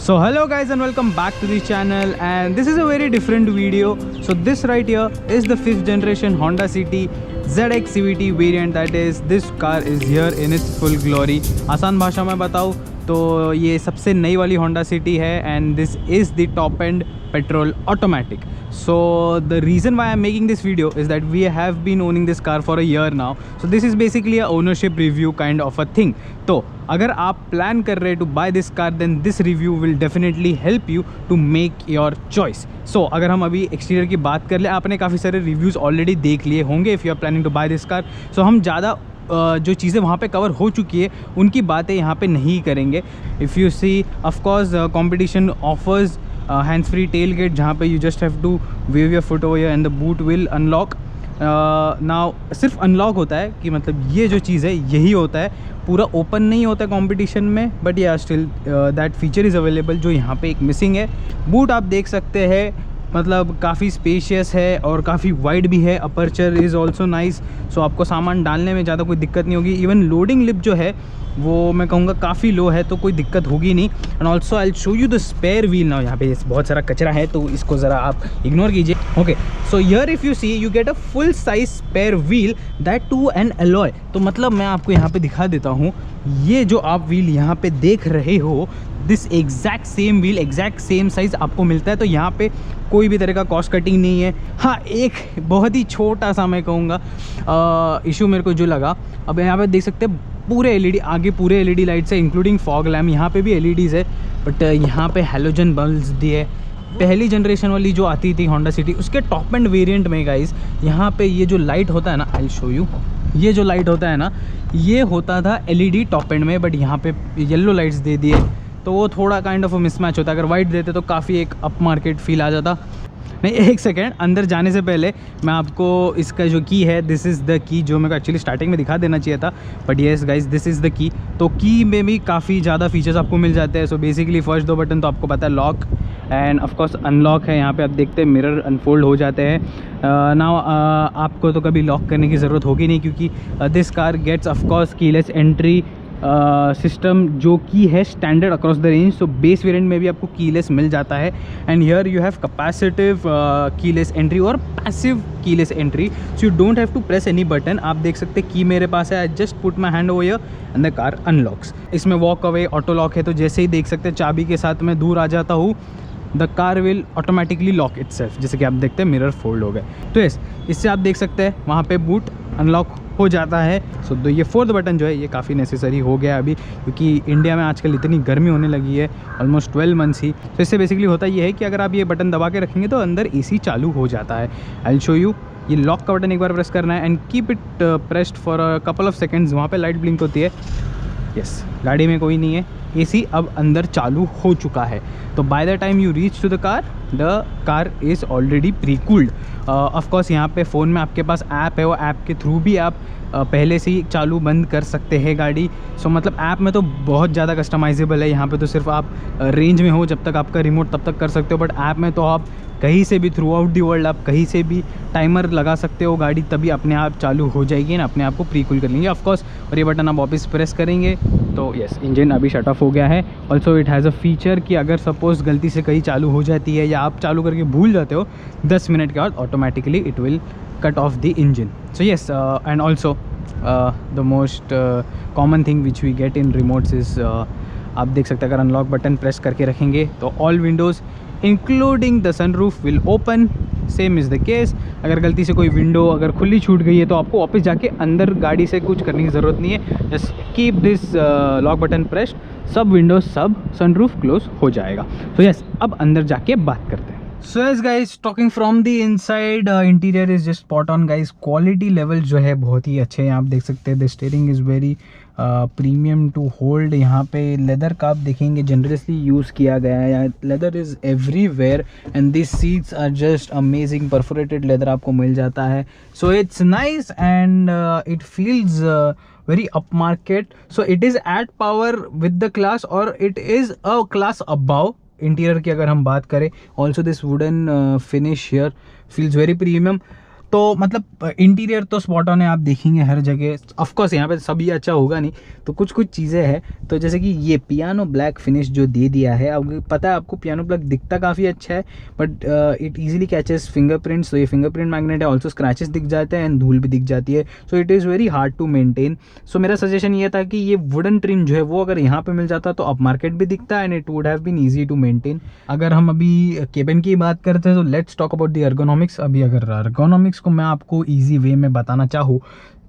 So hello guys and welcome back to the channel, and this is a very different video. So this right here is the 5th generation Honda City ZX CVT variant. That is, this car is here in its full glory. आसान भाषा में बताऊँ तो ये सबसे नई वाली Honda City है, and this is the top end petrol automatic. So the reason why I'm making this video is that we have been owning this car for a year now. So this is basically a ownership review kind of a thing. तो अगर आप plan कर रहे to buy this car, then this review will definitely help you to make your choice. So अगर हम अभी exterior की बात कर ले, आपने काफ़ी सारे रिव्यूज़ ऑलरेडी देख लिए होंगे if you are planning to buy this car. So हम ज़्यादा जो चीज़ें वहाँ पे कवर हो चुकी है उनकी बातें यहाँ पे नहीं करेंगे. If you see, of course competition offers hands free tailgate, जहाँ पे you just have to wave your foot over and the boot will unlock. Now सिर्फ अनलॉक होता है कि मतलब ये जो चीज़ है यही होता है, पूरा ओपन नहीं होता है कंपटीशन में, बट या still that feature is available जो यहाँ पे एक मिसिंग है. बूट आप देख सकते हैं, मतलब काफ़ी स्पेशियस है और काफ़ी वाइड भी है. अपर्चर इज़ ऑल्सो नाइस, सो आपको सामान डालने में ज़्यादा कोई दिक्कत नहीं होगी. इवन लोडिंग लिप जो है वो मैं कहूँगा काफ़ी लो है, तो कोई दिक्कत होगी नहीं. And also I will show you the spare wheel. Now यहाँ पे बहुत सारा कचरा है तो इसको ज़रा आप इग्नोर कीजिए. Okay, so here if you see you get a full size spare wheel, that too an alloy. तो मतलब मैं आपको यहाँ पे दिखा देता हूँ, ये जो आप व्हील यहाँ पे देख रहे हो, this exact same wheel, exact same size आपको मिलता है. तो यहाँ पे कोई भी तरह का कॉस्ट कटिंग नहीं है. हाँ, एक बहुत ही छोटा सा मैं कहूँगा इशू मेरे को जो लगा, अब यहाँ पे देख सकते हैं पूरे एलईडी, आगे पूरे एलईडी लाइट्स है इंक्लूडिंग फॉग लैम्प. यहाँ पे भी एलईडीज़ है, बट यहाँ पे हैलोजन बल्ब्स दिए. पहली जनरेशन वाली जो आती थी होंडा सिटी, उसके टॉप एंड वेरिएंट में गाइस यहाँ पे ये जो लाइट होता है ना, आई विल शो यू, ये जो लाइट होता है ना, ये होता था एलईडी टॉप एंड में, बट यहाँ पे येलो लाइट्स दे दिए, तो वो थोड़ा काइंड ऑफ मिसमैच होता है. अगर वाइट देते तो काफ़ी एक अप मार्केट फील आ जाता. नहीं, एक सेकेंड, अंदर जाने से पहले मैं आपको इसका जो की है, दिस इज़ द की, जो मेरे को एक्चुअली स्टार्टिंग में दिखा देना चाहिए था, but yes guys, this is the key. तो की में भी काफ़ी ज़्यादा फीचर्स आपको मिल जाते हैं. सो बेसिकली फर्स्ट 2 बटन तो आपको पता है, लॉक एंड ऑफकोर्स अनलॉक है. यहाँ पे आप देखते हैं मिरर अनफोल्ड हो जाते हैं. नाउ आपको तो कभी लॉक करने की ज़रूरत होगी नहीं, क्योंकि this car gets of course keyless entry system जो की है standard across the range. So base variant में भी आपको कीलेस मिल जाता है. And here you have capacitive keyless entry और passive keyless entry, so you don't have to press any button. आप देख सकते हैं की मेरे पास है, I just put my hand over here and the car unlocks. इसमें वॉक अवे ऑटो लॉक है, तो जैसे ही देख सकते हैं चाबी के साथ मैं दूर आ जाता हूँ, the car will automatically lock itself. जैसे कि आप देखते हैं मिरर फोल्ड हो गए. तो यस, इससे आप देख सकते हैं वहाँ पे बूट अनलॉक हो जाता है. सो ये 4th बटन जो है ये काफ़ी नेसेसरी हो गया अभी, क्योंकि इंडिया में आजकल इतनी गर्मी होने लगी है, ऑलमोस्ट 12 मंथ्स ही. तो इससे बेसिकली होता ये है कि अगर आप ये बटन दबा के रखेंगे तो अंदर एसी चालू हो जाता है. आई विल शो यू. ये लॉक का बटन एक बार प्रेस करना है and keep it pressed for a couple of seconds. वहाँ पर लाइट ब्लिंक होती है. यस, गाड़ी में कोई नहीं है, एसी अब अंदर चालू हो चुका है. तो by the time you reach to the car is already pre cooled. Of course यहाँ पे फ़ोन में आपके पास ऐप है, वो ऐप के थ्रू भी आप पहले से ही चालू बंद कर सकते हैं गाड़ी. सो मतलब ऐप में तो बहुत ज़्यादा कस्टमाइजेबल है. यहाँ पे तो सिर्फ आप रेंज में हो जब तक आपका रिमोट, तब तक कर सकते हो, बट ऐप में तो आप कहीं से भी थ्रू आउट दी वर्ल्ड आप कहीं से भी टाइमर लगा सकते हो गाड़ी, तभी अपने आप चालू हो जाएगी ना, अपने आप को प्री कूल कर लेंगे ऑफकोर्स. और ये बटन आप वापस प्रेस करेंगे तो यस, इंजन अभी शट ऑफ हो गया है. Also it has a feature कि अगर सपोज़ गलती से कहीं चालू हो जाती है या आप चालू करके भूल जाते हो, 10 मिनट के बाद automatically it will cut off the engine. So yes, and also the most common thing which we get in remotes is, आप देख सकते हैं अगर अनलॉक बटन प्रेस करके रखेंगे तो all Windows including the sunroof will open. Same is the case, अगर गलती से कोई विंडो अगर खुली छूट गई है तो आपको वापस जाके अंदर गाड़ी से कुछ करने की ज़रूरत नहीं है. Just keep this lock button pressed, सब विंडोज, सब सनरूफ क्लोज हो जाएगा. तो यस, अब अंदर जाके बात करते हैं. So yes guys, talking from the inside, interior is just spot on guys. Quality level जो है बहुत ही अच्छे हैं. आप देख सकते हैं the steering is very premium to hold. यहाँ पे लेदर का आप देखेंगे जनरसली यूज़ किया गया है. Leather is everywhere and this seats are just amazing. Perforated leather आपको मिल जाता है. So it's nice and it feels very upmarket. So it is at power with the class or it is a class above. Interior की अगर हम बात करें, also this wooden finish here feels very premium. तो मतलब interior तो spot on है, आप देखेंगे हर जगह। ऑफकोर्स यहाँ पे सभी अच्छा होगा नहीं, तो कुछ कुछ चीज़ें हैं। तो जैसे कि ये पियानो ब्लैक फिनिश जो दे दिया है, अब पता है आपको पियानो ब्लैक दिखता काफ़ी अच्छा है, but it easily catches fingerprints. तो ये फिंगरप्रिंट मैग्नेट है, ऑल्सो स्क्रैचेस दिख जाते हैं एंड धूल भी दिख जाती है। So it is very hard to maintain. So मेरा सजेशन ये था कि ये वुडन ट्रिम जो है वो अगर यहाँ पे मिल जाता तो अप मार्केट भी दिखता है and it would have been easy to maintain. अगर हम अभी केबिन की बात करते हैं तो let's talk about the ergonomics. अभी अगर एर्गोनॉमिक्स को मैं आपको ईजी वे में बताना चाहूँ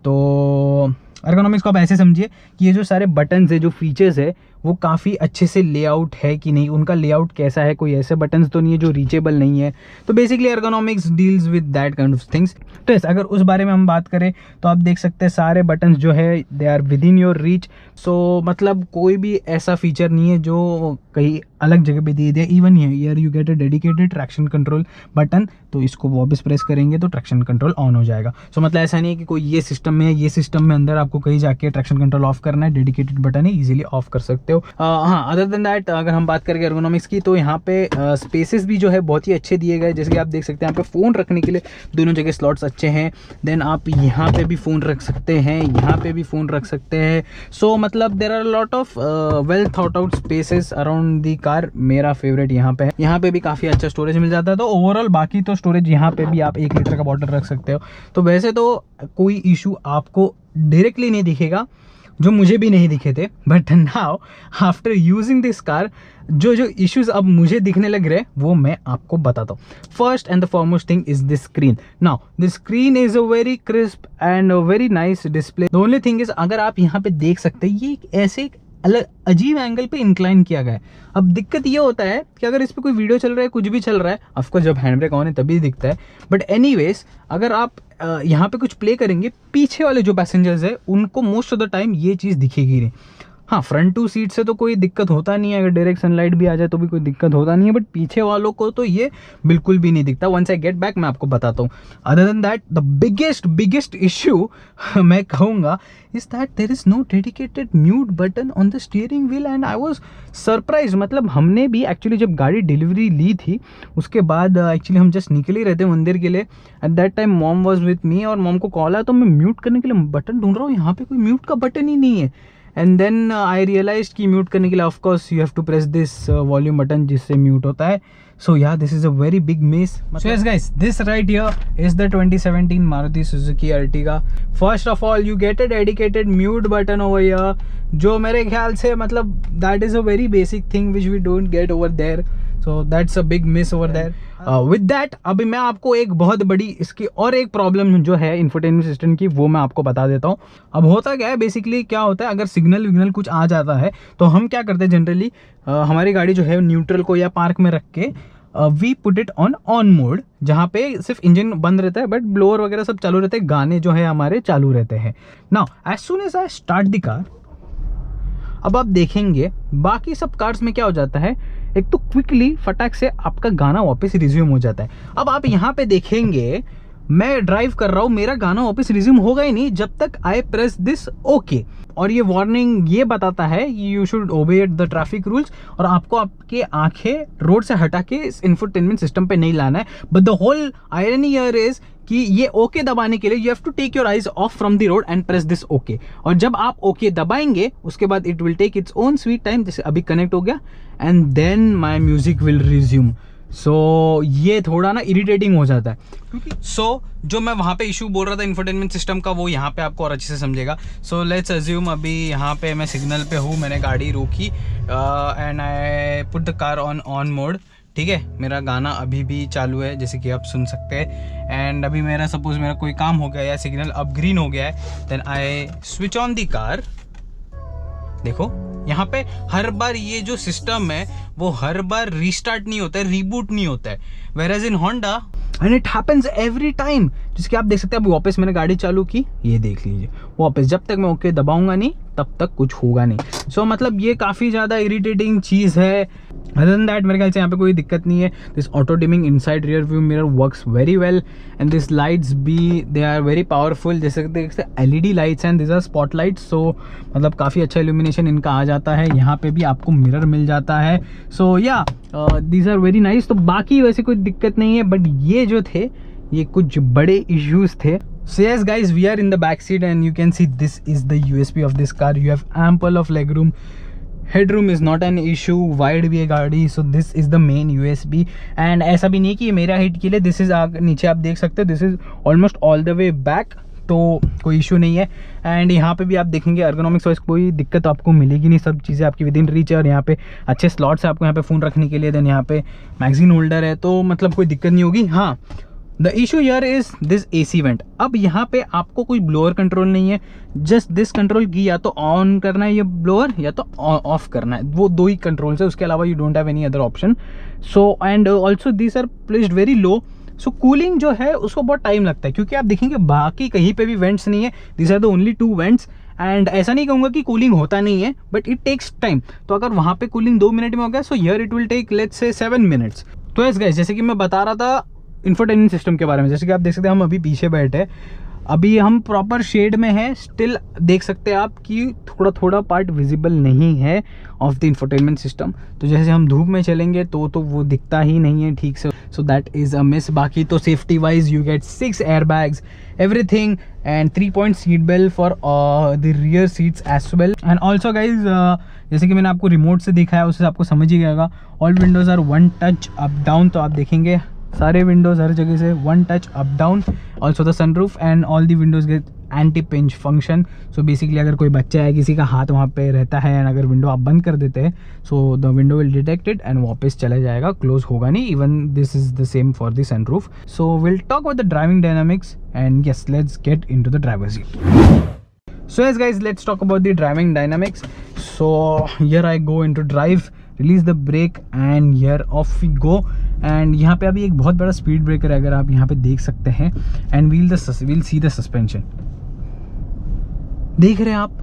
तो एर्गोनॉमिक्स को आप ऐसे समझिए कि ये जो सारे बटन्स है, जो फीचर्स है, वो काफ़ी अच्छे से लेआउट है कि नहीं, उनका लेआउट कैसा है, कोई ऐसे बटन्स तो नहीं है जो रीचेबल नहीं है। तो basically ergonomics deals with that kind of things. तो यस, अगर उस बारे में हम बात करें तो आप देख सकते हैं सारे बटन्स जो है they are within your reach. So मतलब कोई भी ऐसा फीचर नहीं है जो कहीं अलग जगह पे दे दिया। Even here you get a dedicated traction control button, तो इसको वापस प्रेस करेंगे तो ट्रैक्शन कंट्रोल ऑन हो जाएगा। सो मतलब ऐसा नहीं है कि कोई ये सिस्टम में है, ये सिस्टम में अंदर आपको कहीं जाके ट्रैक्शन कंट्रोल ऑफ करना है, डेडिकेटेड बटन है, इजीली ऑफ कर सकते हो। हाँ, अदर देन दैट अगर हम बात करेंगे एर्गोनॉमिक्स की, तो यहाँ पे स्पेसेस भी जो है बहुत ही अच्छे दिए गए। जैसे कि आप देख सकते हैं यहाँ पे फ़ोन रखने के लिए दोनों जगह स्लॉट्स अच्छे हैं। देन आप यहाँ पे भी फ़ोन रख सकते हैं, यहाँ पे भी फ़ोन रख सकते हैं। सो मतलब there are lot of well thought out spaces around the car. मेरा फेवरेट यहाँ पे है, यहाँ पे भी काफ़ी अच्छा स्टोरेज मिल जाता है। तो ओवरऑल बाकी तो स्टोरेज यहाँ पे भी आप 1 लीटर का बॉटल रख सकते हो। तो वैसे तो कोई इशू आपको डायरेक्टली नहीं दिखेगा, जो मुझे भी नहीं दिखे थे, but now after using this car जो इश्यूज अब मुझे दिखने लग रहे हैं वो मैं आपको बताता हूँ। First and the foremost thing is this screen. Now this screen is a very crisp and very nice display. The only thing is, अगर आप यहाँ पे देख सकते हैं, ये ऐसे अलग अजीब एंगल पे इंक्लाइन किया गया है। अब दिक्कत ये होता है कि अगर इस पर कोई वीडियो चल रहा है, कुछ भी चल रहा है, ऑफकोर्स जब हैंड ब्रेक ऑन है तभी दिखता है, बट एनीवेज अगर आप यहाँ पे कुछ प्ले करेंगे, पीछे वाले जो पैसेंजर्स है उनको मोस्ट ऑफ द टाइम ये चीज़ दिखेगी नहीं। हाँ, फ्रंट टू सीट से तो कोई दिक्कत होता नहीं है, अगर डायरेक्ट सनलाइट भी आ जाए तो भी कोई दिक्कत होता नहीं है, बट पीछे वालों को तो ये बिल्कुल भी नहीं दिखता। वंस आई गेट बैक मैं आपको बताता हूँ। Other than that the biggest issue मैं कहूँगा is that there is no dedicated mute button on the steering wheel and I was surprise. मतलब हमने भी एक्चुअली जब गाड़ी डिलीवरी ली थी उसके बाद एक्चुअली हम जस्ट निकल ही रहे थे मंदिर के लिए। Eight that time mom was with me और मॉम को कॉल आया, तो मैं म्यूट करने के लिए बटन ढूंढ रहा हूँ, यहाँ पे कोई म्यूट का बटन ही नहीं है। एंड देन आई रियलाइज कि म्यूट करने के लिए of course you have to press this volume button जिससे म्यूट होता है। So yeah, this is a very big miss. So yes guys, this right here is the 2017 Maruti Suzuki Ertiga. First of all, you get a dedicated mute button over here, जो मेरे ख्याल से मतलब that is a very basic thing which we don't get over there. So that's a big miss over there. With that, अभी मैं आपको एक बहुत बड़ी इसकी और एक प्रॉब्लम जो है इंफोटेनमेंट सिस्टम की वो मैं आपको बता देता हूँ। अब होता क्या है, बेसिकली क्या होता है, अगर सिग्नल विग्नल कुछ आ जाता है तो हम क्या करते हैं जनरली, हमारी गाड़ी जो है न्यूट्रल को या पार्क में रख के we put it on mode, जहाँ पे सिर्फ इंजन बंद रहता है बट ब्लोअर वगैरह सब चालू रहते हैं, गाने जो है हमारे चालू रहते हैं। Now as soon as I start the car, अब आप देखेंगे बाकी सब कार्स में क्या हो जाता है, एक तो क्विकली फटाक से आपका गाना वापस रिज्यूम हो जाता है। अब आप यहाँ पे देखेंगे मैं ड्राइव कर रहा हूँ, मेरा गाना वापस रिज्यूम होगा ही नहीं जब तक आई प्रेस दिस ओके। और ये वार्निंग ये बताता है you should obey the traffic rules, और आपको आपके आंखें रोड से हटा के इस इंफोटेनमेंट सिस्टम पे नहीं लाना है। But the whole irony here is कि ये ओके दबाने के लिए you have to take your eyes off from the road and press this okay. और जब आप ओके दबाएंगे उसके बाद it will take its own sweet time, जैसे अभी कनेक्ट हो गया, and then my music will resume. So ये थोड़ा ना इरिटेटिंग हो जाता है, क्योंकि जो मैं वहाँ पे इशू बोल रहा था इंफोटेनमेंट सिस्टम का, वो यहाँ पे आपको और अच्छे से समझेगा। सो लेट्स अज्यूम अभी यहाँ पे मैं सिग्नल पे हूँ, मैंने गाड़ी रोकी and I put the car on mode. ठीक है, मेरा गाना अभी भी चालू है जैसे कि आप सुन सकते हैं। एंड अभी मेरा सपोज मेरा कोई काम हो गया या सिग्नल अब ग्रीन हो गया है, then I switch on the car. देखो यहाँ पे हर बार ये जो सिस्टम है वो हर बार रीस्टार्ट नहीं होता है, रीबूट नहीं होता है, whereas in Honda and it happens every time. जिसके आप देख सकते हैं अभी वापस मैंने गाड़ी चालू की, ये देख लीजिए वापस, जब तक मैं ओके दबाऊंगा नहीं तब तक कुछ होगा नहीं। सो मतलब ये काफ़ी ज़्यादा इरिटेटिंग चीज़ है। अदर देन दैट मेरे ख्याल से यहाँ पे कोई दिक्कत नहीं है। This auto dimming inside rear view mirror works very well and this lights भी दे आर वेरी पावरफुल, जैसे देख सकते LED lights and this are spot lights. So मतलब काफ़ी अच्छा इल्यूमिनेशन इनका आ जाता है। यहाँ पे भी आपको मिरर मिल जाता है। सो या दीज आर वेरी नाइस। तो बाकी वैसे कोई दिक्कत नहीं है, बट ये जो थे ये कुछ बड़े इश्यूज थे. So yes guys, we are in the back seat and you can see this is the USP of this car. You have ample of legroom. Headroom is not an issue. Wide भी है गाड़ी. So this is the main USP. And ऐसा भी नहीं कि ये मेरा hit के लिए. This is नीचे आप देख सकते हो. This is almost all the way back. तो कोई इशू नहीं है. एंड यहाँ पे भी आप देखेंगे ergonomics वाइज कोई दिक्कत आपको मिलेगी नहीं. सब चीज़ें आपकी विद इन रीच है. और यहाँ पे अच्छे स्लॉट्स है आपको यहाँ पे फ़ोन रखने के लिए. देन यहाँ पे मैगजीन होल्डर है. तो मतलब कोई दिक्कत नहीं होगी. हाँ, the issue here is this AC vent. अब यहाँ पे आपको कोई ब्लोअर कंट्रोल नहीं है. जस्ट दिस कंट्रोल की या तो ऑन करना है ये ब्लोअर या तो ऑफ करना है. वो दो ही कंट्रोल्स है. उसके अलावा you don't have any other option. So and also these are placed very low. So cooling जो है उसको बहुत टाइम लगता है, क्योंकि आप देखेंगे बाकी कहीं पे भी वेंट्स नहीं है. This are the only 2 vents. एंड ऐसा नहीं कहूँगा कि कूलिंग होता नहीं है, बट इट टेक्स टाइम. तो अगर वहाँ पे कूलिंग 2 मिनट में हो गया, so here it will take let's say 7 minutes. तो यस गाइस, जैसे कि मैं बता रहा था इंफोटेनमेंट सिस्टम के बारे में. जैसे कि आप देख सकते हैं हम अभी पीछे बैठे, अभी हम प्रॉपर शेड में है. स्टिल देख सकते हैं आप कि थोड़ा थोड़ा पार्ट विजिबल नहीं है ऑफ द इंफोटेनमेंट सिस्टम. तो जैसे हम धूप में चलेंगे तो वो दिखता ही नहीं है ठीक से. So that is a miss. बाकी तो safety wise you get 6 air bags, everything, and 3-point seat belt for the rear seats as well. And also guys, जैसे कि मैंने आपको रिमोट से दिखाया उससे आपको समझ ही गएगा. All windows are 1 touch up down. तो आप देखेंगे सारे विंडोज़ हर जगह से 1 touch up down. Also the sunroof and all the windows get anti pinch function. So basically अगर कोई बच्चा है, किसी का हाथ वहाँ पे रहता है, एंड अगर विंडो आप बंद कर देते हैं, so the window will detect it and वापस चला जाएगा, क्लोज होगा नहीं. Even this is the same for the sunroof. So will talk about the driving dynamics and yes, let's get into the driver seat. So yes guys, let's talk about the driving dynamics. So here I go into drive, release the brake and here off we go. And यहाँ पे अभी एक बहुत बड़ा speed breaker है, अगर आप यहाँ पे देख सकते हैं. And we'll see the suspension. देख रहे हैं आप.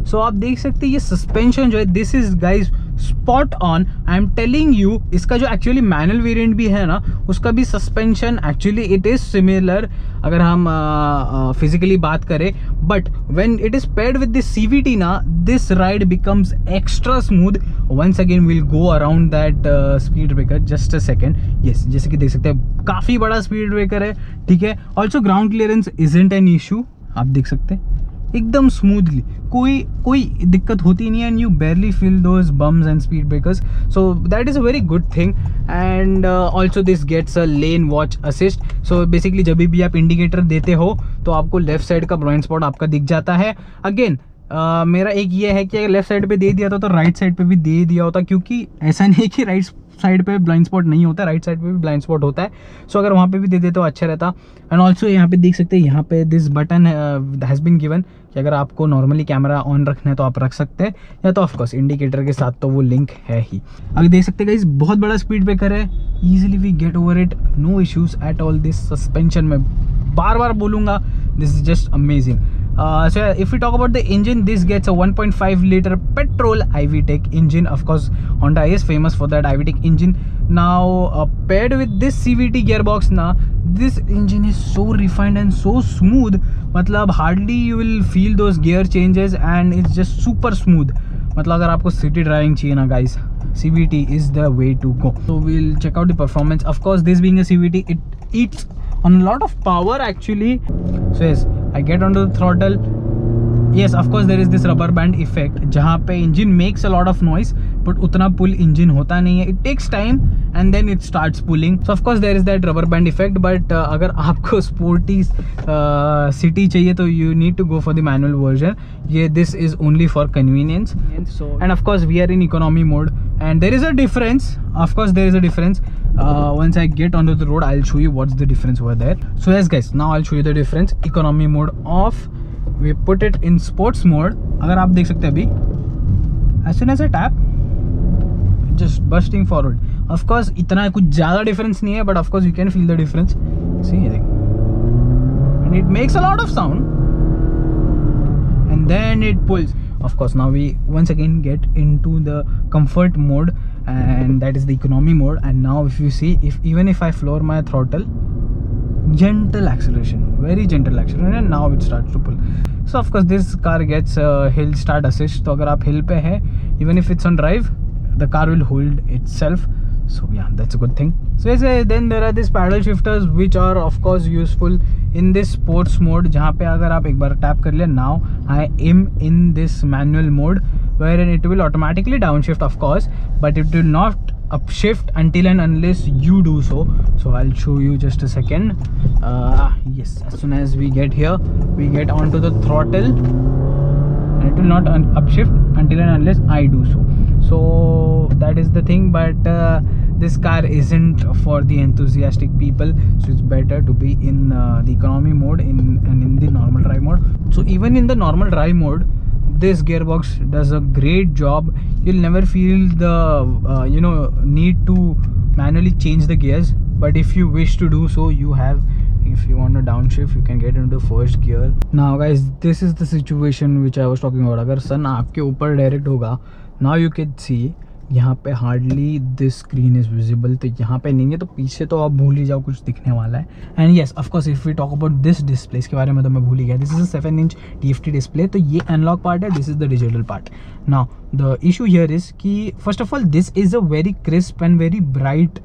सो आप देख सकते हैं ये सस्पेंशन जो है, this is guys spot on. I am telling you, इसका जो एक्चुअली मैनुअल वेरिएंट भी है ना, उसका भी suspension actually it is similar अगर हम फिजिकली बात करें. But when it is paired with this CVT ना, this ride becomes extra smooth. Once again will go around that speed breaker. Just a second. Yes, जैसे कि देख सकते हैं काफ़ी बड़ा स्पीड ब्रेकर है. ठीक है. Also ground clearance isn't an issue. आप देख सकते हैं एकदम स्मूथली, कोई दिक्कत होती नहीं है. And you barely feel those bumps and speed breakers. So that is a very good thing. And also this gets a lane watch assist. So basically जब भी आप इंडिकेटर देते हो तो आपको लेफ्ट साइड का ब्लाइंड स्पॉट आपका दिख जाता है. अगेन मेरा एक ये है कि अगर लेफ्ट साइड पे दे दिया था तो राइट साइड पे भी दे दिया होता, क्योंकि ऐसा नहीं कि राइट साइड पे ब्लाइंड स्पॉट नहीं होता, राइट साइड पे भी ब्लाइंड स्पॉट होता है. सो अगर वहाँ पे भी दे दे तो अच्छा रहता. एंड ऑल्सो यहाँ पे देख सकते हैं, यहाँ पे this button has been given कि अगर आपको नॉर्मली कैमरा ऑन रखना है तो आप रख सकते हैं, या तो ऑफकोर्स इंडिकेटर के साथ तो वो लिंक है ही. अगर देख सकते हैं गाइस, बहुत बड़ा स्पीड ब्रेकर है. Easily we get over it, no issues at all. This suspension में बार बार बोलूँगा, this is just amazing. So if we talk about the engine, this gets a 1.5 liter petrol IVTEC engine. Of course, Honda is famous for that IVTEC engine. Now paired with this CVT gearbox, now this engine is so refined and so smooth. मतलब hardly you will feel those gear changes and it's just super smooth. मतलब अगर आपको city driving चाहिए ना guys, CVT is the way to go. So we'll check out the performance. Of course, this being a CVT, it eats on a lot of power actually. So yes, I get onto the throttle. Yes, of course there is this rubber band effect जहाँ पे engine makes a lot of noise but उतना pull engine होता नहीं है. It takes time and then it starts pulling. So of course there is that rubber band effect. But अगर आपको sporty city चाहिए तो you need to go for the manual version. ये this is only for convenience. And of course we are in economy mode and there is a difference. Of course there is a difference. Once I get onto the road I'll show you what's the difference over there. So yes guys, now I'll show you the difference. Economy mode off, we put it in sports mode. अगर आप देख सकते हैं अभी, as soon as I tap, just bursting forward. Of course इतना कुछ ज़्यादा difference नहीं है, but of course you can feel the difference. See, and it makes a lot of sound and then it pulls. Of course now we once again get into the comfort mode and that is the economy mode. And now if you see, even if I floor my throttle, gentle acceleration, very gentle acceleration, and now it starts to pull. So of course this car gets hill start assist. तो अगर आप hill पे है, even if it's on drive, the car will hold itself. So yeah, that's a good thing. So yes, then there are these paddle shifters which are of course useful in this sports mode, जहाँ पे अगर आप एक बार tap कर लिया, now I am in this manual mode wherein it will automatically downshift of course, but it will not upshift until and unless you do so. So I'll show you just a second. Yes, as soon as we get here, we get onto the throttle and it will not upshift until and unless I do so. So that is the thing, but this car isn't for the enthusiastic people, so it's better to be in the economy mode and in the normal drive mode. So even in the normal drive mode, this gearbox does a great job. You'll never feel the need to manually change the gears, but if you wish to do so, you have. If you want to downshift, you can get into first gear. Now guys, this is the situation which I was talking about. अगर सन आपके ऊपर direct होगा, now you can see यहाँ पे hardly this screen is visible, तो यहाँ पे नहीं है, तो पीछे तो आप भूल ही जाओ कुछ दिखने वाला है. And yes of course if we talk about this display, इसके बारे में तो मैं भूल ही गया. This is a 7-inch TFT display, तो ये एनालॉग पार्ट है, this is the digital part. Now the issue here is कि first of all this is a very crisp and very bright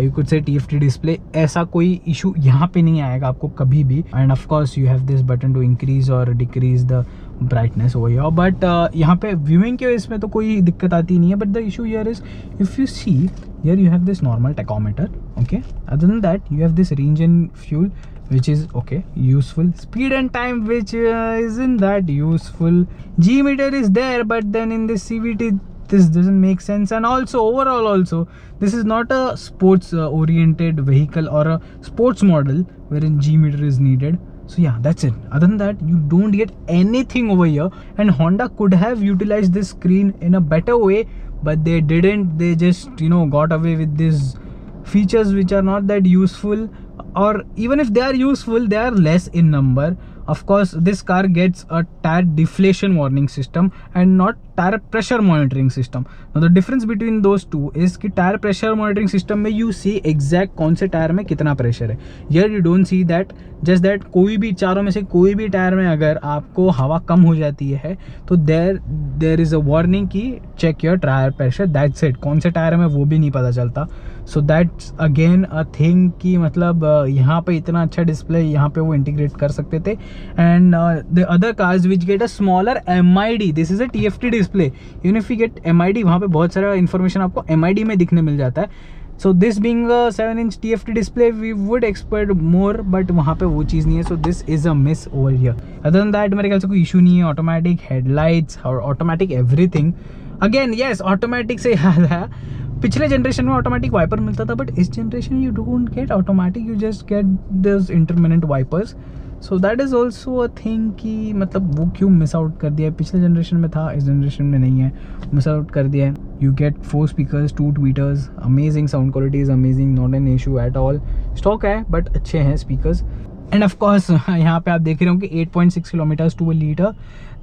you could say TFT display. ऐसा कोई issue यहाँ पे नहीं आएगा आपको कभी भी. And of course you have this button to increase और decrease the brightness over here, but यहाँ पे व्यूइंग के इसमें तो कोई दिक्कत आती नहीं है. But the issue here is if you see here you have this normal tachometer, okay. Other than that you have this range and fuel which is okay, useful. Speed and time which isn't that useful. G meter is there, but then in this CVT this doesn't make sense. And also overall also this is not a sports oriented vehicle or a sports model wherein G meter is needed. So yeah, that's it. Other than that, you don't get anything over here. And Honda could have utilized this screen in a better way, but they didn't. They just got away with these features which are not that useful, or even if they are useful, they are less in number. Of course, this car gets a tire deflation warning system and not tire pressure monitoring system. Now the difference between those two is कि tire pressure monitoring system में you see exact कौन से tyre में कितना pressure है. Here you don't see that. Just that कोई भी चारों में से कोई भी टायर में अगर आपको हवा कम हो जाती है तो there is a warning कि check your tire pressure. That's it. कौन से टायर में वो भी नहीं पता चलता. So that's again a thing कि मतलब यहाँ पे इतना अच्छा डिस्प्ले यहाँ पे वो इंटीग्रेट कर सकते थे. And the other cars which get a smaller MID, this is a TFT display. Even if we get MID, वहाँ पे बहुत सारा information आपको MID में दिखने मिल जाता है. So this being a 7-inch TFT display, we would expect more, but वहाँ पे वो चीज़ नहीं है. So this is a miss over here. Other than that मेरे ख्याल से कोई issue नहीं है. Automatic headlights और automatic everything. Again yes, automatic से याद है, पिछले जनरेशन में ऑटोमेटिक वाइपर मिलता था, बट इस generation you don't get automatic, you just get this intermittent wipers. So that is also a thing कि मतलब वो क्यों मिस आउट कर दिया है. पिछले जनरेशन में था, इस जनरेशन में नहीं है, मिस आउट कर दिया है. You get 4 speakers, 2 tweeters, amazing sound quality is amazing, not an issue at all. Stock है बट अच्छे हैं स्पीकर्स. एंड ऑफ कोर्स यहाँ पे आप देख रहे हो कि 8.6 kilometers to a liter.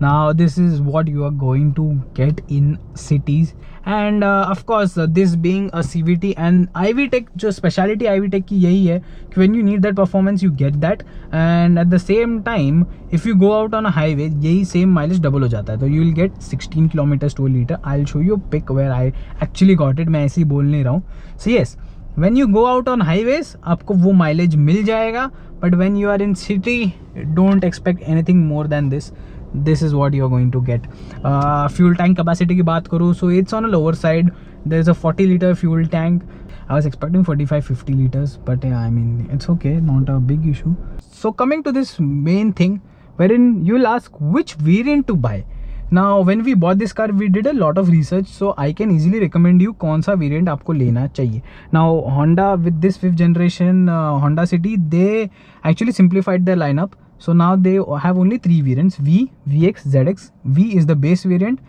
Now this is what you are going to get in cities. And of course this being a CVT and IV Tech, जो speciality IV Tech की यही है कि when you need that performance you get that, and at the same time if you go out on a highway यही same mileage double हो जाता है. तो you will get 16 kilometers to a liter. I'll show you a pic where I actually got it. मैं ऐसे ही बोल नहीं रहा हूँ. So yes, when you go out on highways आपको वो mileage मिल जाएगा, but when you are in city don't expect anything more than this. This is what you are going to get. Fuel tank capacity की बात करूँ, so it's on a lower side. There is a 40-liter fuel tank. I was expecting 45-50 liters, but yeah, I mean it's okay, not a big issue. So coming to this main thing, wherein you'll ask which variant to buy. Now when we bought this car we did a lot of research, so I can easily recommend you कौन सा variant आपको लेना चाहिए. Now Honda with this 5th generation Honda City, they actually simplified their lineup. So now they have only 3 variants: V, VX, ZX. V is the base variant,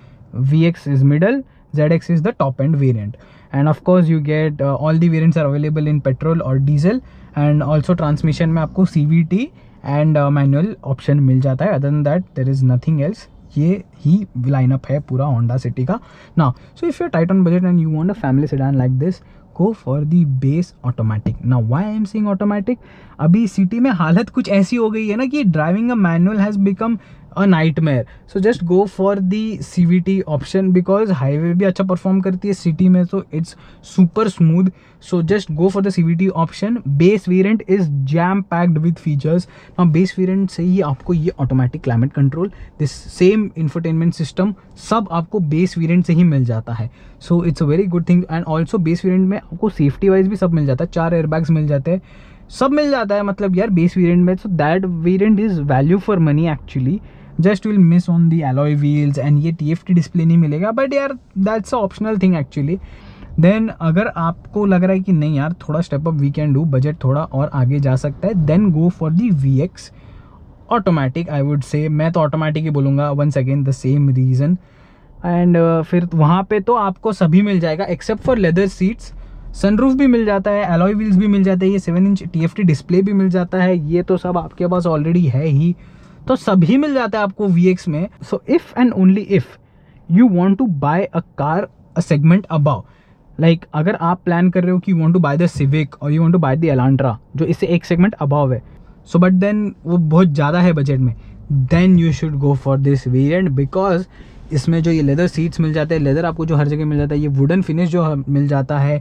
VX is middle, ZX is the top end variant. And of course you get all the variants are available in petrol or diesel, and also transmission में आपको CVT and manual option मिल जाता है. Other than that there is nothing else. ये ही lineup है पूरा Honda city का. Now so if you're tight on budget and you want a family sedan like this, go for the base automatic. Now why I am saying automatic, अभी city में हालत कुछ ऐसी हो गई है ना कि driving a manual has become a nightmare. So just go for the CVT option because highway भी अच्छा परफॉर्म करती है सिटी में, so it's super smooth. So just go for the CVT option. Base variant is jam packed with features. Now base variant से ही आपको ये automatic climate control, this same infotainment system सब आपको base variant से ही मिल जाता है. So it's a very good thing. And also base variant में आपको safety wise भी सब मिल जाता है, 4 airbags मिल जाते हैं, सब मिल जाता है मतलब यार बेस वेरिएंट में. So that variant is value for money actually. Just will miss on the alloy wheels and ये TFT डिस्प्ले नहीं मिलेगा, बट यार that's a optional thing actually. Then अगर आपको लग रहा है कि नहीं यार थोड़ा step up we can do, budget थोड़ा और आगे जा सकता है, then go for the VX automatic. I would say मैं तो ऑटोमेटिक ही बोलूँगा once again the same reason. And फिर वहाँ पे तो आपको सभी मिल जाएगा except for leather seats. Sunroof भी मिल जाता है, एलॉय व्हील्स भी मिल जाते हैं, ये 7 इंच TFT डिस्प्ले भी मिल जाता है, ये तो सब आपके पास ऑलरेडी है ही, तो सभी मिल जाता है आपको VX में. So if and only if you want to buy a car a segment above, like अगर आप प्लान कर रहे हो कि you want to buy the Civic और you want to buy the Elantra जो इससे एक सेगमेंट अबव है, सो बट देन वो बहुत ज़्यादा है बजट में, then you should go for this variant because इसमें जो ये लेदर सीट्स मिल जाते हैं, लेदर आपको जो हर जगह मिल जाता है, ये वुडन फिनिश जो मिल जाता है,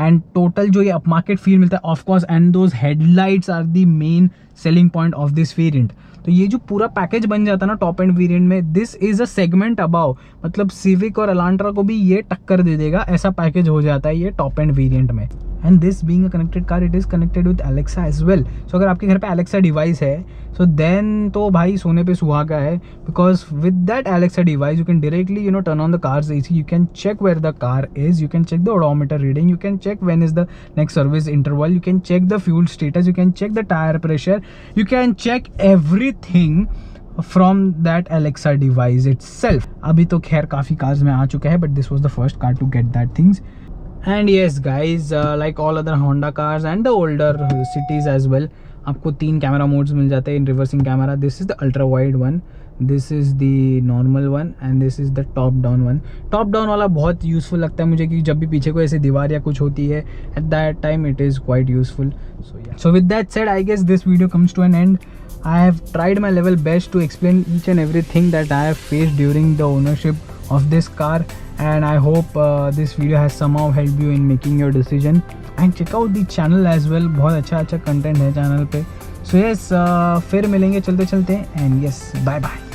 एंड टोटल जो ये अप मार्केट फील मिलता है of course, and those headlights are the main selling point of this variant. तो ये जो पूरा पैकेज बन जाता है ना टॉप एंड वेरिएंट में, this is a segment above, मतलब सिविक और एलांट्रा को भी ये टक्कर दे देगा, ऐसा पैकेज हो जाता है ये टॉप एंड वेरिएंट में. And this being a connected car, it is connected with Alexa as well. So अगर आपके घर पे एलेक्सा डिवाइस है, सो देन तो भाई सोने पे सुहागा है, because with that Alexa device you can directly turn on the cars AC, you can check where the car is, you can check the odometer reading, you can check when is the next service interval, you can check the fuel status, you can check the tire pressure, you can check everything from that Alexa device itself. अभी तो खैर काफ़ी cars में आ चुका है, but this was the first car to get that things. And yes guys, like all other Honda cars and the older cities as well, आपको 3 camera modes मिल जाते हैं in reversing camera. This is the ultra wide one, this is the normal one and this is the top down one. Top down वाला बहुत useful लगता है मुझे, क्योंकि जब भी पीछे कोई ऐसी दीवार या कुछ होती है, at that time it is quite useful. So with that said, I guess this video comes to an end. I have tried my level best to explain each and everything that I have faced during the ownership of this car, and I hope this video has somehow helped you in making your decision. And check out the channel as well, बहुत अच्छा content है channel पे. So yes, फिर मिलेंगे चलते चलते, and yes, bye bye.